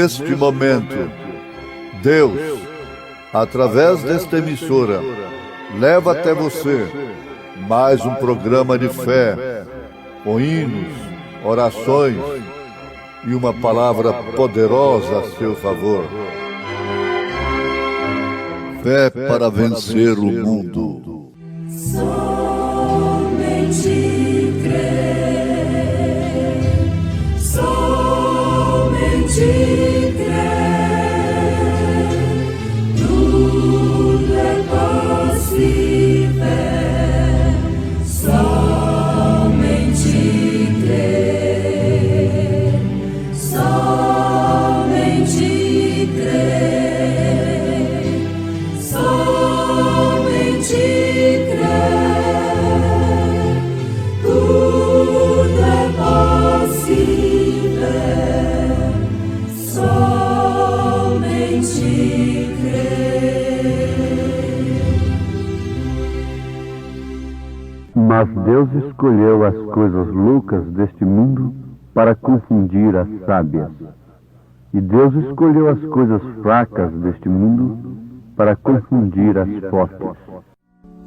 neste momento, Deus, através desta emissora, leva até você mais um programa de fé, com hinos, orações e uma palavra poderosa a seu favor. Fé para vencer o mundo. Somente crer, somente crer, tudo é possível. Somente crer, somente crer, somente crer, tudo é possível. Somente crer. Mas Deus escolheu as coisas loucas deste mundo para confundir as sábias. E Deus escolheu as coisas fracas deste mundo para confundir as fortes.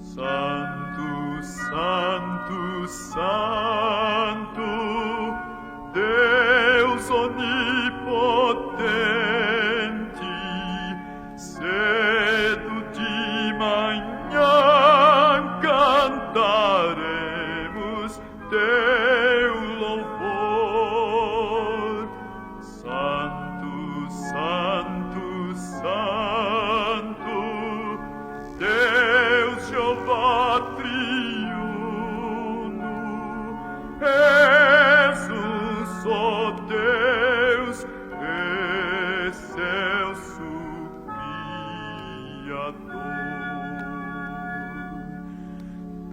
Santo, Santo, Santo, Deus onipotente, cedo de manhã cantaremos teu louvor. Santo, Santo, Santo, Deus Jeová triuno, és um só Deus, excelso Criador.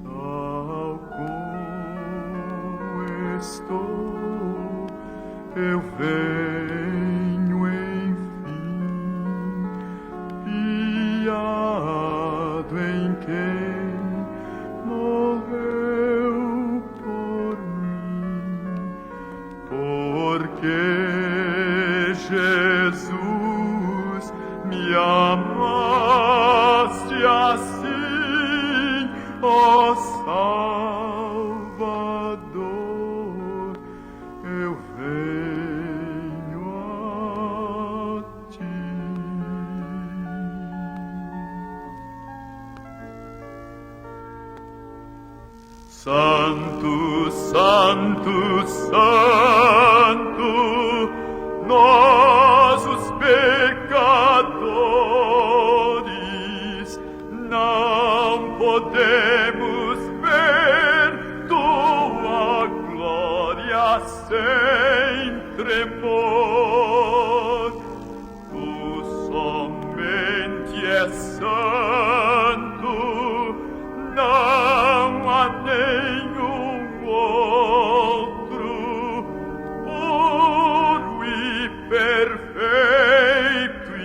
Tal como estou, eu venho enfim, fiado em quem morreu por mim, porque Jesus me amaste assim, ó Salvador, eu venho a ti. Santo, Santo, Santo, nós os pecadores não podemos ver tua glória sem tremor. Tu somente és santo, não há nenhum outro, puro e perfeito e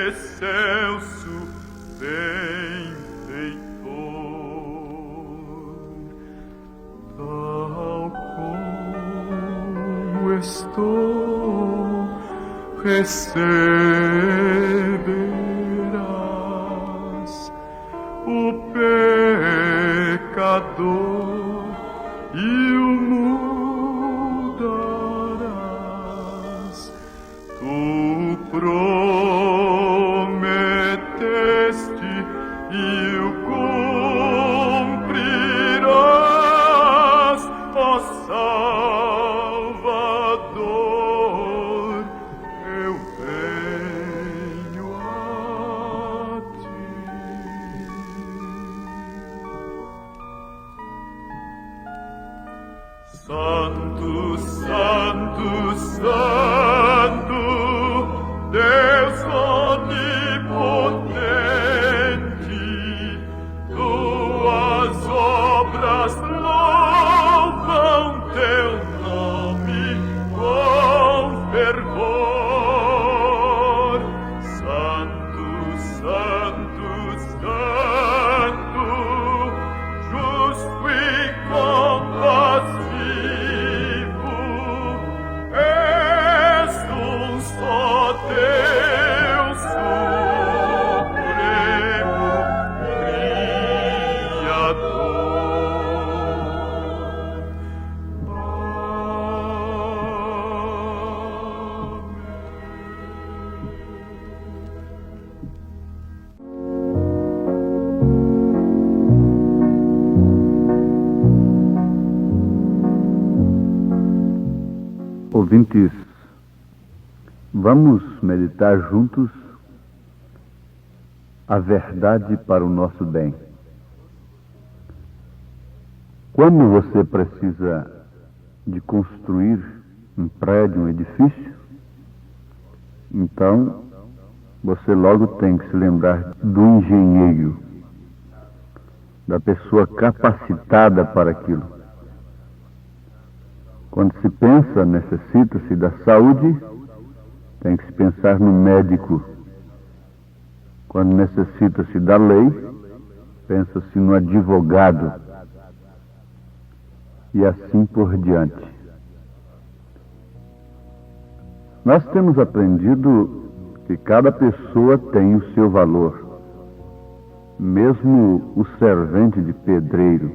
excelso benfeitor. Tal como estou, receberás o pecador e o mudarás. Tu prometeste e o cumprirás, ó Salvador, eu venho a ti. Santo, Santo, Santo, Deus onipotente, tuas obras louvam teu nome com fervor. Santo, Santo, Santo, justo e compassivo, ouvintes, vamos meditar juntos a verdade para o nosso bem. Quando você precisa de construir um prédio, um edifício, então você logo tem que se lembrar do engenheiro, da pessoa capacitada para aquilo. Quando se pensa, necessita-se da saúde, tem que se pensar no médico. Quando necessita-se da lei, pensa-se no advogado. E assim por diante. Nós temos aprendido que cada pessoa tem o seu valor. Mesmo o servente de pedreiro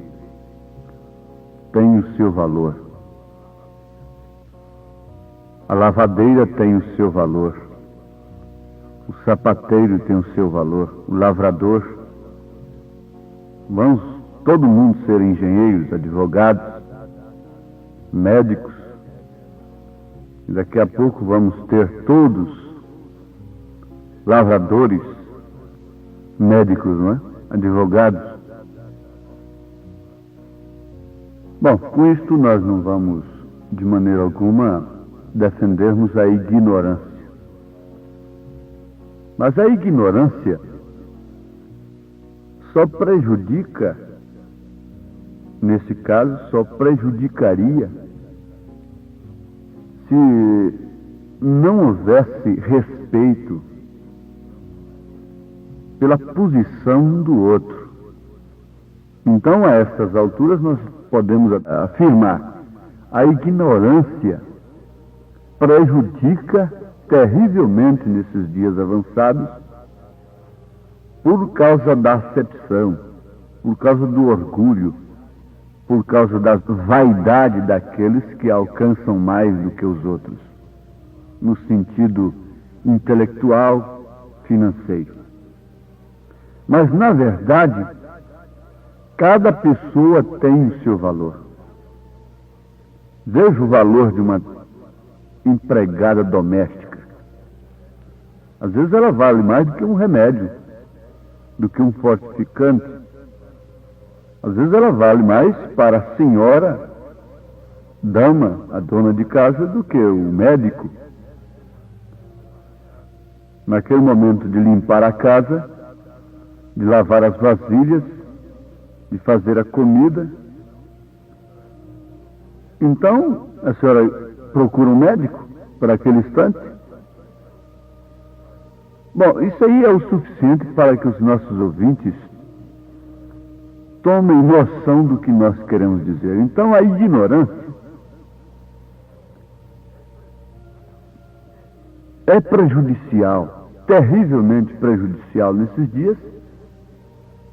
tem o seu valor. A lavadeira tem o seu valor. O sapateiro tem o seu valor. O lavrador. Vamos todo mundo ser engenheiros, advogados, médicos. E daqui a pouco vamos ter todos lavradores, médicos, não é? Advogados. Bom, com isto nós não vamos, de maneira alguma, defendermos a ignorância. Mas a ignorância só prejudica, nesse caso, só prejudicaria se não houvesse respeito pela posição do outro. Então, a essas alturas, nós podemos afirmar: a ignorância prejudica terrivelmente nesses dias avançados por causa da acepção, por causa do orgulho, por causa da vaidade daqueles que alcançam mais do que os outros, no sentido intelectual, financeiro. Mas, na verdade, cada pessoa tem o seu valor. Veja o valor de uma empregada doméstica. Às vezes ela vale mais do que um remédio, do que um fortificante. Às vezes ela vale mais para a senhora, dama, a dona de casa, do que o médico. Naquele momento de limpar a casa, de lavar as vasilhas, de fazer a comida. Então, a senhora procura um médico para aquele instante? Bom, isso aí é o suficiente para que os nossos ouvintes tomem noção do que nós queremos dizer. Então, a ignorância é prejudicial, terrivelmente prejudicial nesses dias,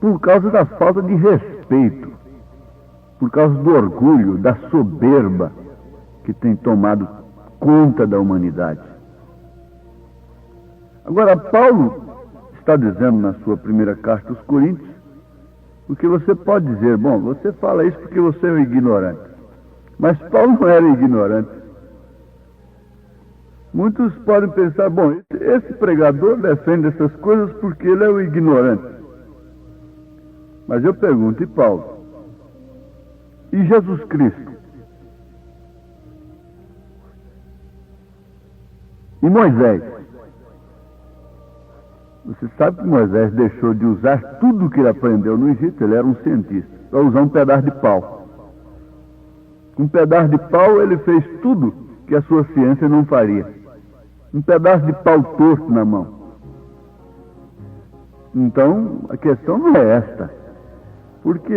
por causa da falta de respeito, por causa do orgulho, da soberba que tem tomado conta da humanidade. Agora, Paulo está dizendo na sua primeira carta aos Coríntios, porque você pode dizer, bom, você fala isso porque você é um ignorante. Mas Paulo não era ignorante. Muitos podem pensar, bom, esse pregador defende essas coisas porque ele é um ignorante. Mas eu pergunto, e Paulo? E Jesus Cristo? E Moisés? Você sabe que Moisés deixou de usar tudo o que ele aprendeu no Egito, ele era um cientista, para usar um pedaço de pau. Com um pedaço de pau ele fez tudo que a sua ciência não faria. Um pedaço de pau torto na mão. Então, a questão não é esta. Porque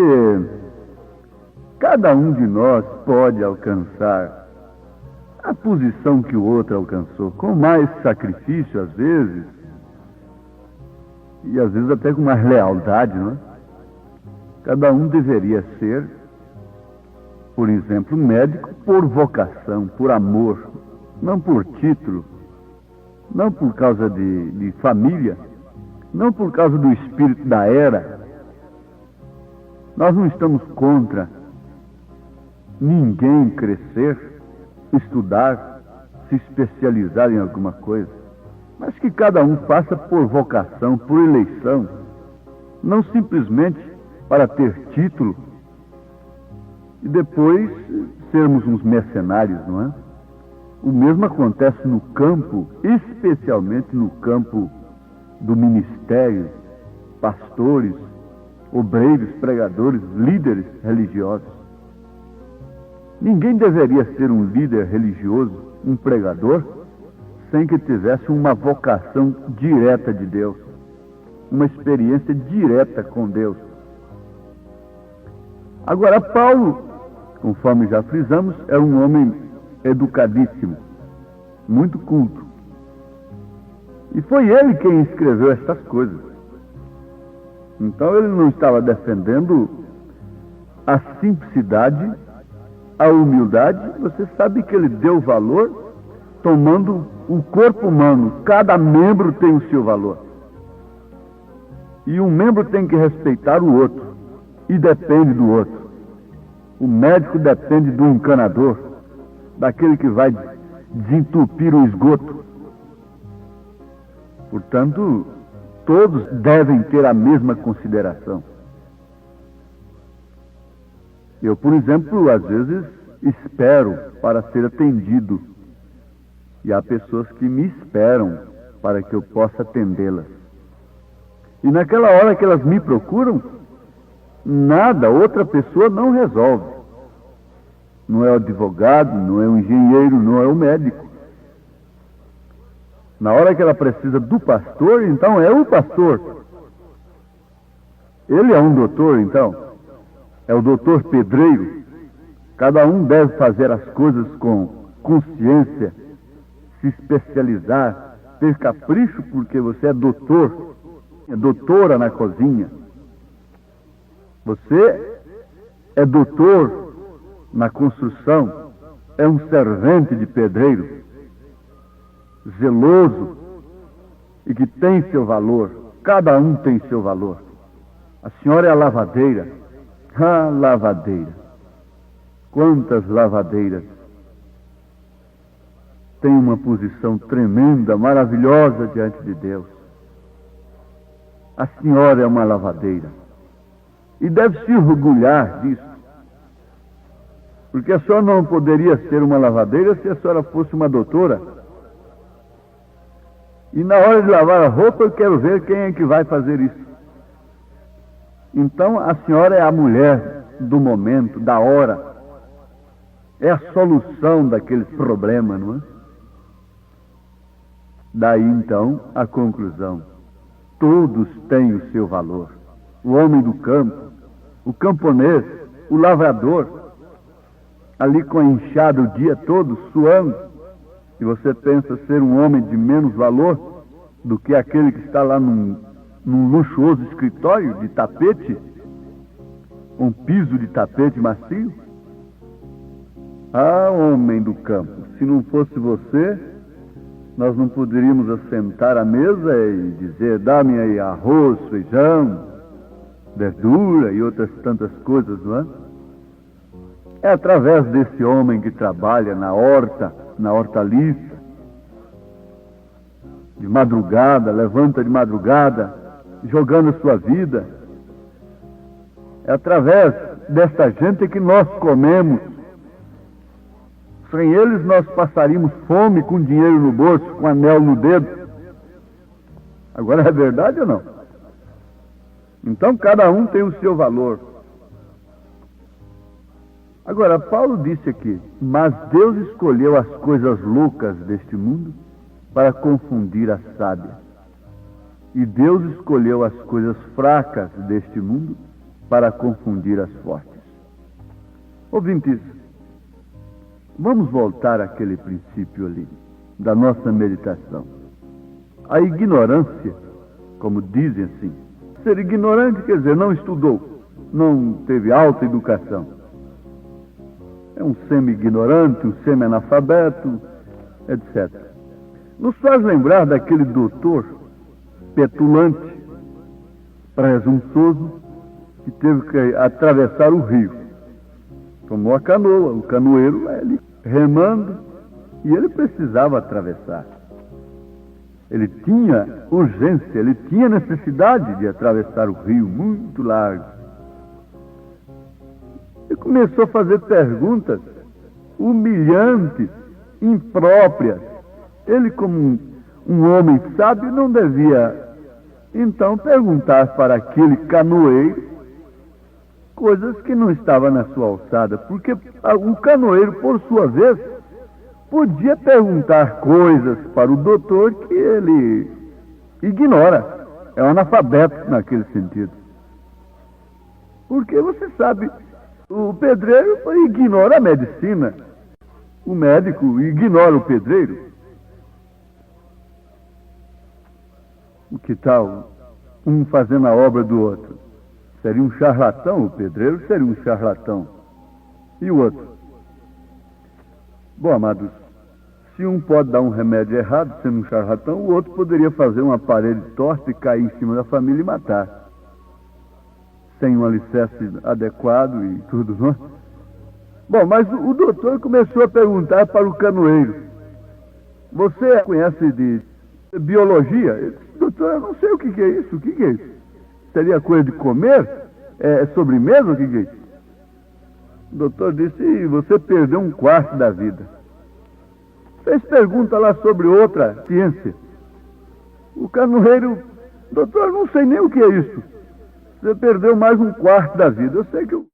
cada um de nós pode alcançar a posição que o outro alcançou, com mais sacrifício às vezes, e às vezes até com mais lealdade, não é? Cada um deveria ser, por exemplo, médico por vocação, por amor, não por título, não por causa de família, não por causa do espírito da era. Nós não estamos contra ninguém crescer, estudar, se especializar em alguma coisa, mas que cada um faça por vocação, por eleição, não simplesmente para ter título e depois sermos uns mercenários, não é? O mesmo acontece no campo, especialmente no campo do ministério, pastores, obreiros, pregadores, líderes religiosos. Ninguém deveria ser um líder religioso, um pregador, sem que tivesse uma vocação direta de Deus, uma experiência direta com Deus. Agora, Paulo, conforme já frisamos, é um homem educadíssimo, muito culto. E foi ele quem escreveu estas coisas. Então ele não estava defendendo a simplicidade, a humildade. Você sabe que ele deu valor tomando o corpo humano. Cada membro tem o seu valor. E um membro tem que respeitar o outro. E depende do outro. O médico depende do encanador, daquele que vai desentupir o esgoto. Portanto, todos devem ter a mesma consideração. Eu, por exemplo, às vezes espero para ser atendido. E há pessoas que me esperam para que eu possa atendê-las. E naquela hora que elas me procuram, nada, outra pessoa não resolve. Não é o advogado, não é o engenheiro, não é o médico. Na hora que ela precisa do pastor, então é o pastor. Ele é um doutor, então. É o doutor pedreiro. Cada um deve fazer as coisas com consciência, se especializar, ter capricho, porque você é doutor, é doutora na cozinha. Você é doutor na construção, é um servente de pedreiro, zeloso e que tem seu valor. Cada um tem seu valor. A senhora é a lavadeira. Ah, lavadeira. Quantas lavadeiras têm uma posição tremenda, maravilhosa diante de Deus. A senhora é uma lavadeira. E deve se orgulhar disso. Porque a senhora não poderia ser uma lavadeira se a senhora fosse uma doutora. E na hora de lavar a roupa, eu quero ver quem é que vai fazer isso. Então, a senhora é a mulher do momento, da hora. É a solução daquele problema, não é? Daí, então, a conclusão. Todos têm o seu valor. O homem do campo, o camponês, o lavrador, ali com a enxada o dia todo, suando, e você pensa ser um homem de menos valor do que aquele que está lá num luxuoso escritório de tapete, um piso de tapete macio? Ah, homem do campo, se não fosse você, nós não poderíamos assentar à mesa e dizer, dá-me aí arroz, feijão, verdura e outras tantas coisas, não é? É através desse homem que trabalha na horta, na hortaliça, de madrugada, levanta de madrugada, jogando a sua vida. É através desta gente que nós comemos. Sem eles nós passaríamos fome, com dinheiro no bolso, com anel no dedo. Agora é verdade ou não? Então cada um tem o seu valor. Agora, Paulo disse aqui, mas Deus escolheu as coisas loucas deste mundo para confundir as sábias. E Deus escolheu as coisas fracas deste mundo para confundir as fortes. Ouvintes, vamos voltar àquele princípio ali, da nossa meditação. A ignorância, como dizem assim, ser ignorante quer dizer não estudou, não teve alta educação. É um semi-ignorante, um semi-analfabeto, etc. Nos faz lembrar daquele doutor petulante, presunçoso, que teve que atravessar o rio. Tomou a canoa, o canoeiro ali remando, E ele precisava atravessar. Ele tinha urgência, ele tinha necessidade de atravessar o rio muito largo. E começou a fazer perguntas humilhantes, impróprias. Ele, como um homem sábio, não devia, então, perguntar para aquele canoeiro coisas que não estavam na sua alçada, porque o canoeiro, por sua vez, podia perguntar coisas para o doutor que ele ignora. É um analfabeto naquele sentido. Porque você sabe, o pedreiro ignora a medicina. O médico ignora o pedreiro. O que tal um fazendo a obra do outro? Seria um charlatão, o pedreiro seria um charlatão. E o outro? Bom, amados, se um pode dar um remédio errado, sendo um charlatão, o outro poderia fazer uma parede torta e cair em cima da família e matar. Sem um alicerce adequado e tudo, não é? Bom, mas o doutor começou a perguntar para o canoeiro: você conhece de biologia? Ele disse: doutor, eu não sei o que é isso. O que é isso? Seria coisa de comer? É sobremesa? O que é isso? O doutor disse: você perdeu um quarto da vida. Fez pergunta lá sobre outra ciência. O canoeiro: doutor, eu não sei nem o que é isso. Você perdeu mais um quarto da vida. Eu sei que eu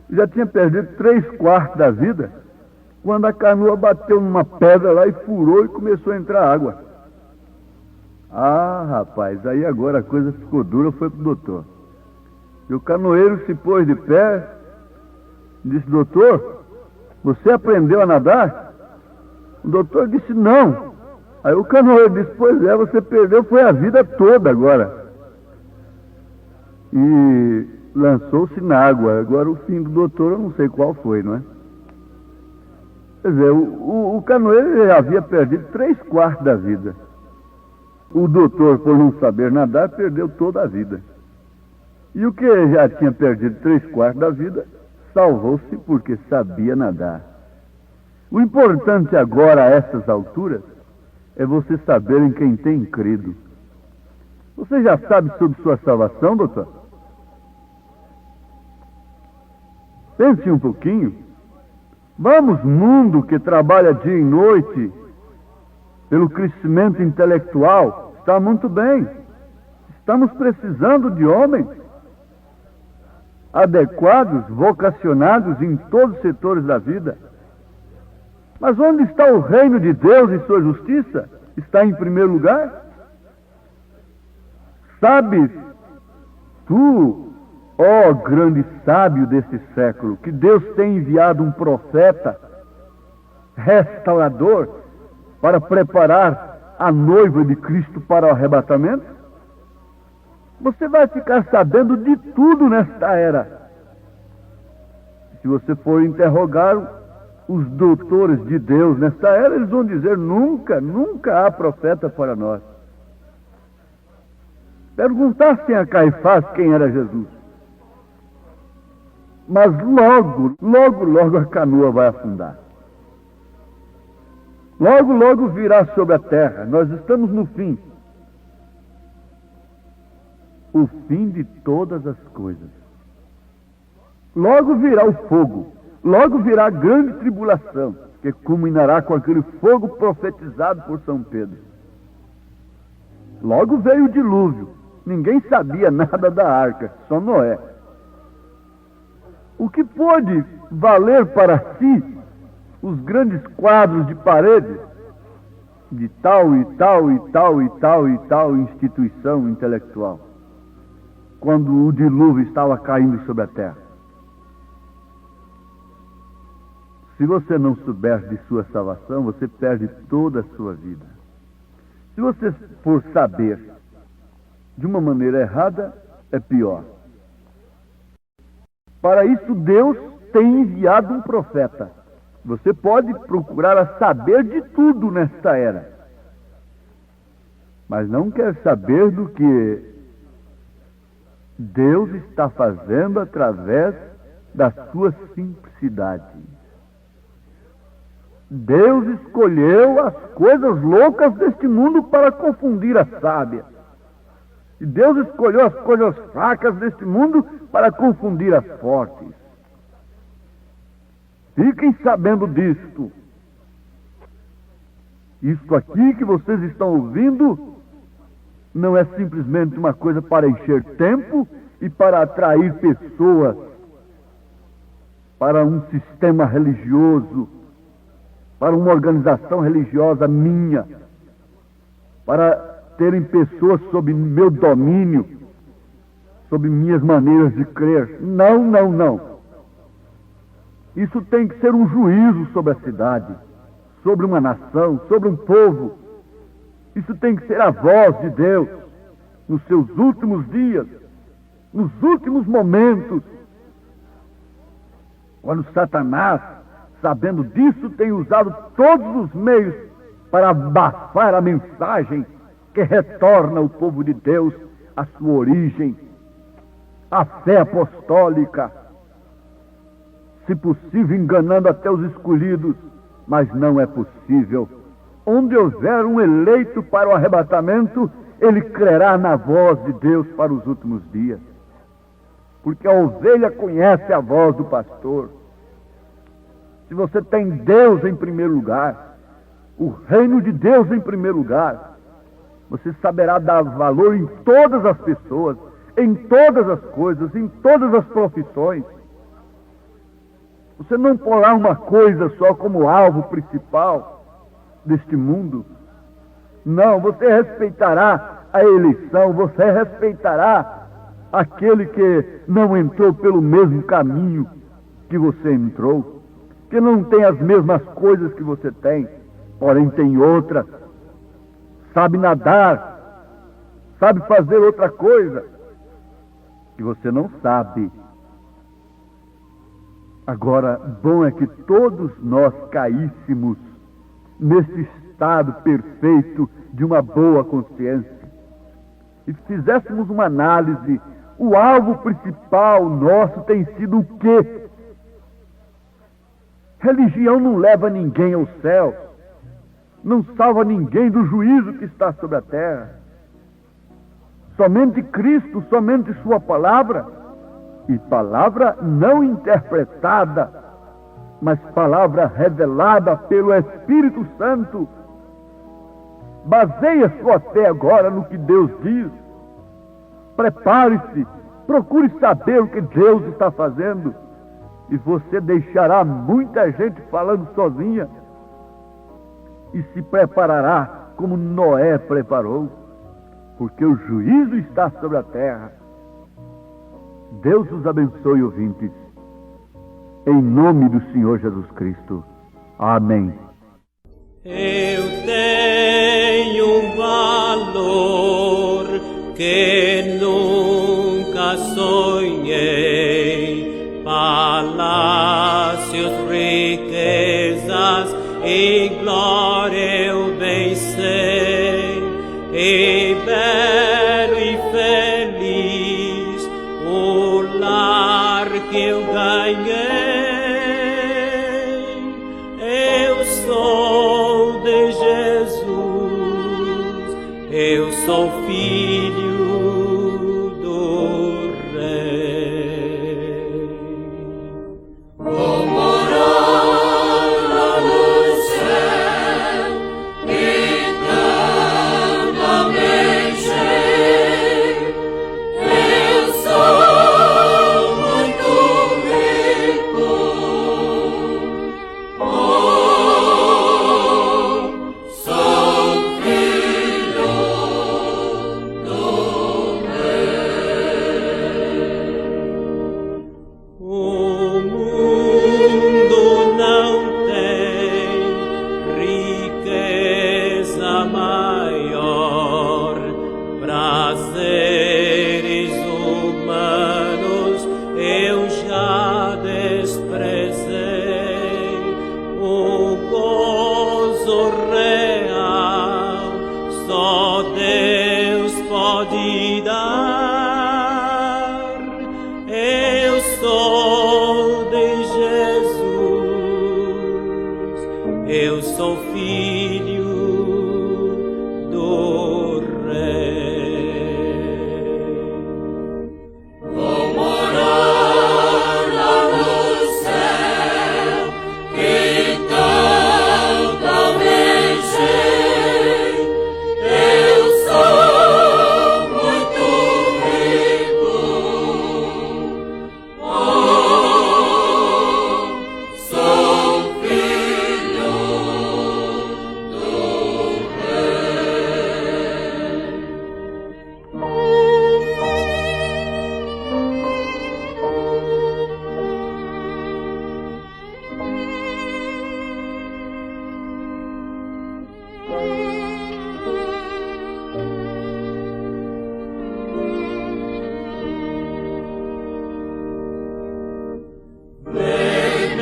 já tinha perdido 3/4 da vida quando a canoa bateu numa pedra lá e furou e começou a entrar água. Ah, rapaz, aí agora a coisa ficou dura, foi pro doutor. E o canoeiro se pôs de pé, disse: doutor, você aprendeu a nadar? O doutor disse: não. Aí o canoeiro disse: pois é, você perdeu, foi a vida toda agora. E lançou-se na água. Agora o fim do doutor eu não sei qual foi, não é? Quer dizer, o canoeiro já havia perdido 3/4 da vida. O doutor, por não saber nadar, perdeu toda a vida. E o que já tinha perdido 3/4 da vida, salvou-se porque sabia nadar. O importante agora, a essas alturas, é você saber em quem tem crido. Você já sabe sobre sua salvação, doutor? Pense um pouquinho. Vamos, mundo que trabalha dia e noite pelo crescimento intelectual, está muito bem. Estamos precisando de homens adequados, vocacionados em todos os setores da vida. Mas onde está o reino de Deus e sua justiça? Está em primeiro lugar? Sabes tu, ó grande sábio desse século, que Deus tem enviado um profeta restaurador para preparar a noiva de Cristo para o arrebatamento? Você vai ficar sabendo de tudo nesta era. Se você for interrogar os doutores de Deus nesta era, eles vão dizer: nunca, nunca há profeta para nós. Perguntassem a Caifás quem era Jesus. Mas logo, logo, logo a canoa vai afundar. Logo, logo virá sobre a terra. Nós estamos no fim. O fim de todas as coisas. Logo virá o fogo. Logo virá a grande tribulação, que culminará com aquele fogo profetizado por São Pedro. Logo veio o dilúvio. Ninguém sabia nada da arca, só Noé. O que pôde valer para si os grandes quadros de parede de tal e tal e tal e tal e tal instituição intelectual, quando o dilúvio estava caindo sobre a terra? Se você não souber de sua salvação, você perde toda a sua vida. Se você for saber de uma maneira errada, é pior. Para isso, Deus tem enviado um profeta. Você pode procurar a saber de tudo nesta era, mas não quer saber do que Deus está fazendo através da sua simplicidade. Deus escolheu as coisas loucas deste mundo para confundir as sábias. E Deus escolheu as coisas fracas deste mundo para confundir as fortes. Fiquem sabendo disto. Isto aqui que vocês estão ouvindo não é simplesmente uma coisa para encher tempo e para atrair pessoas para um sistema religioso, para uma organização religiosa minha, para terem pessoas sob meu domínio, sob minhas maneiras de crer. Não, não, não. Isso tem que ser um juízo sobre a cidade, sobre uma nação, sobre um povo. Isso tem que ser a voz de Deus nos seus últimos dias, nos últimos momentos, quando Satanás, sabendo disso, tem usado todos os meios para abafar a mensagem que retorna ao povo de Deus à sua origem, à fé apostólica, se possível enganando até os escolhidos, mas não é possível. Onde houver um eleito para o arrebatamento, ele crerá na voz de Deus para os últimos dias. Porque a ovelha conhece a voz do pastor. Se você tem Deus em primeiro lugar, o reino de Deus em primeiro lugar, você saberá dar valor em todas as pessoas, em todas as coisas, em todas as profissões. Você não porá uma coisa só como alvo principal deste mundo. Não, você respeitará a eleição, você respeitará aquele que não entrou pelo mesmo caminho que você entrou, que não tem as mesmas coisas que você tem, porém tem outras, sabe nadar, sabe fazer outra coisa que você não sabe. Agora, bom é que todos nós caíssemos nesse estado perfeito de uma boa consciência e fizéssemos uma análise. O alvo principal nosso tem sido o quê? Religião não leva ninguém ao céu, não salva ninguém do juízo que está sobre a terra. Somente Cristo, somente Sua palavra, e palavra não interpretada, mas palavra revelada pelo Espírito Santo. Baseie a sua fé agora no que Deus diz. Prepare-se, procure saber o que Deus está fazendo, e você deixará muita gente falando sozinha e se preparará como Noé preparou, porque o juízo está sobre a terra. Deus os abençoe, ouvintes, em nome do Senhor Jesus Cristo. Amém. Eu tenho um valor que nunca sonhei, palácios, riquezas e glória eu bem sei, e belo e feliz o lar que eu ganhei. Eu sou de Jesus, eu sou filho do Rei. Vou morar no céu, eternamente. Eu sou muito rico Filho do Rei. Vou morar lá no céu, que tanto almejei. Eu sou muito rico, sou filho do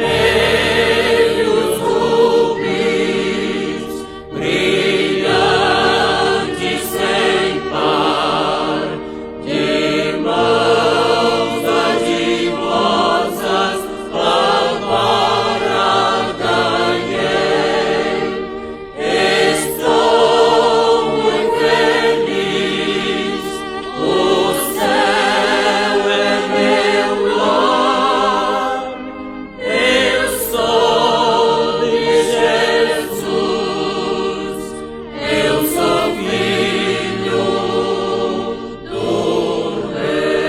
vermelhos rubis, brilhantes sem par, de mãos adivosas, agora ganhei. Estou muito feliz, o céu é meu lar. Eu sou de Jesus, eu sou filho do Rei.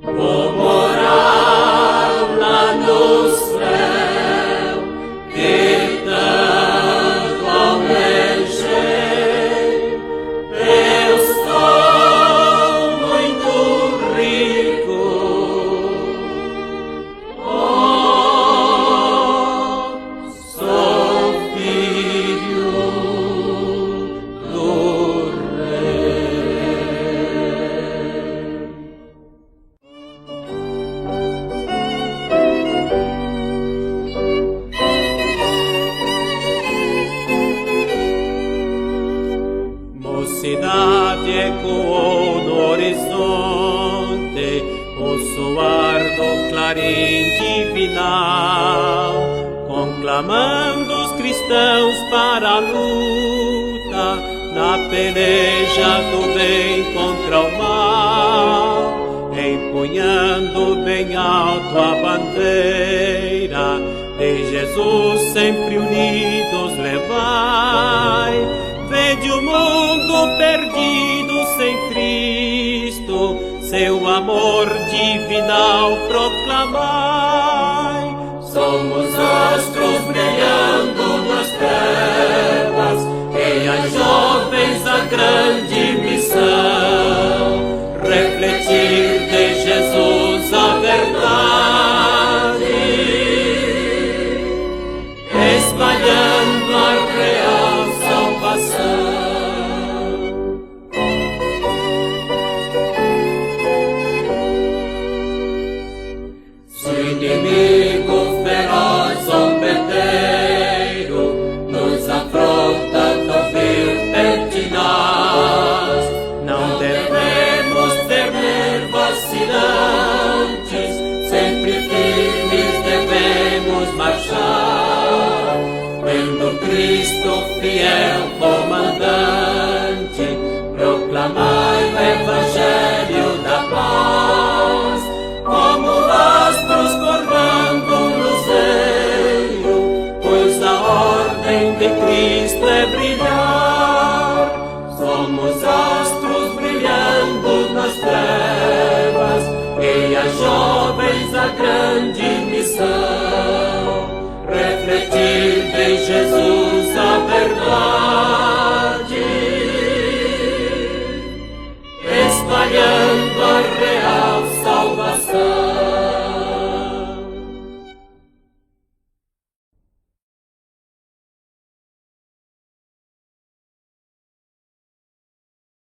Vou morar lá no céu, que tanto almejei. Eu sou muito rico, sou filho do Rei. Mocidade ecoou no horizonte o soar do clarim divinal, conclamando os cristãos para a luta na peleja do bem contra o mal, empunhando bem alto a bandeira de Jesus, sempre unidos levai. Vede o mundo perdido sem Cristo, seu amor divinal proclamai. Somos astros brilhando nas trevas, e as jovens a grande missão, refletir de Jesus a verdade, espalhando a real salvação. Se o inimigo feroz zombeteiro nos afronta tão vil pertinaz, não devemos temer vacilantes, sempre firmes devemos marchar, vendo Cristo fiel comandante, proclamai o Evangelho da paz, como astros formando um luzeiro, pois a ordem de Cristo é brilhar. Somos astros brilhando nas trevas, e as jovens a grande missão, refletir de Jesus a verdade, espalhando a real